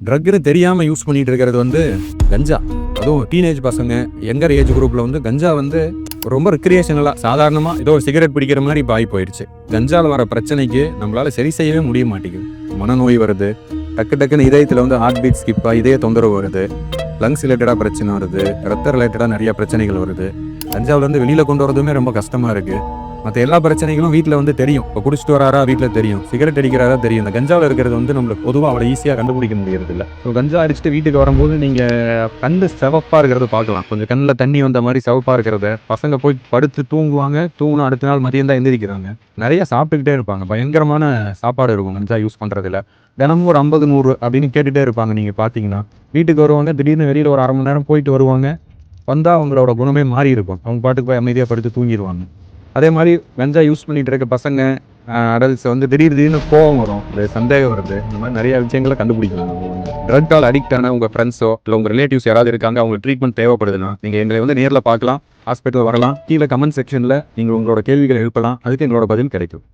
ட்ரக்குன்னு தெரியாமல் யூஸ் பண்ணிட்டு இருக்கிறது வந்து கஞ்சா. அதுவும் டீனேஜ் பசங்க யங்கர் ஏஜ் குரூப்பில் வந்து கஞ்சா வந்து ரொம்ப ரிக்ரியேஷனலாக சாதாரணமாக ஏதோ ஒரு சிகரெட் பிடிக்கிற மாதிரி இப்போ ஆகி போயிடுச்சு. கஞ்சாவில் வர பிரச்சனைக்கு நம்மளால் சரி செய்யவே முடிய மாட்டேங்குது. மனநோய் வருது, டக்குன்னு இதயத்தில் வந்து ஹார்ட் பீட் ஸ்கிப்பாக இதய தொந்தரவு வருது, லங்ஸ் ரிலேட்டடாக பிரச்சனை வருது, ரத்த ரிலேட்டடாக நிறைய பிரச்சனைகள் வருது. கஞ்சாவிலேருந்து வெளியில் கொண்டு வரதுமே ரொம்ப கஷ்டமாக இருக்குது. மற்ற எல்லா பிரச்சனைகளும் வீட்டில் வந்து தெரியும். இப்போ குடிச்சிட்டு வராரா வீட்டில் தெரியும், சிகரெட் அடிக்கிறாரா தெரியும். இந்த கஞ்சாவில் இருக்கிறது வந்து நம்மளுக்கு பொதுவாக அவ்வளோ ஈஸியாக கண்டுபிடிக்க முடியறது இல்லை. ஸோ கஞ்சா அடிச்சுட்டு வீட்டுக்கு வரும்போது நீங்கள் கண் சிவப்பாக இருக்கிறத பார்க்கலாம். கொஞ்சம் கண்ணில் தண்ணி வந்த மாதிரி சிவப்பாக இருக்கிறத, பசங்க போய் படுத்து தூங்குவாங்க, தூங்கினா அடுத்த நாள் மதியம் தான் எந்திரிக்கிறாங்க. நிறைய சாப்பிட்டுக்கிட்டே இருப்பாங்க, பயங்கரமான சாப்பாடு இருக்கும் கஞ்சா யூஸ் பண்ணுறதுல. தினமும் ஒரு 50 100 அப்படின்னு கேட்டுகிட்டே இருப்பாங்க. நீங்கள் பார்த்தீங்கன்னா வீட்டுக்கு வருவாங்க, திடீர்னு வெளியில் ஒரு 1/2 மணி நேரம் போயிட்டு வருவாங்க. வந்தால் அவங்களோட குணமே மாறி இருக்கும். அவங்க பாட்டுக்கு போய் அமைதியாக படுத்து தூங்கிடுவாங்க. அதே மாதிரி கஞ்சா யூஸ் பண்ணிட்டு இருக்க பசங்க அடல்ட்ஸ் வந்து திடீர்னு கோவம் வரும், சந்தேகம் வருது. இந்த மாதிரி நிறைய விஷயங்களை கண்டுபிடிக்கலாம். ட்ரக்கால் அடிக்ட் ஆன உங்கள் ஃப்ரெண்ட்ஸோ இல்லை உங்கள் ரிலேட்டிவ்ஸ் யாராவது இருக்காங்க, அவங்க ட்ரீட்மெண்ட் தேவைப்படுதுன்னா நீங்கள் எங்களை வந்து நேரில் பார்க்கலாம், ஹாஸ்பிட்டல் வரலாம். கீழே கமெண்ட் செக்ஷனில் நீங்கள் உங்களோட கேள்விகளை எழுப்பலாம், அதுக்கு எங்களோட பதில் கிடைக்கும்.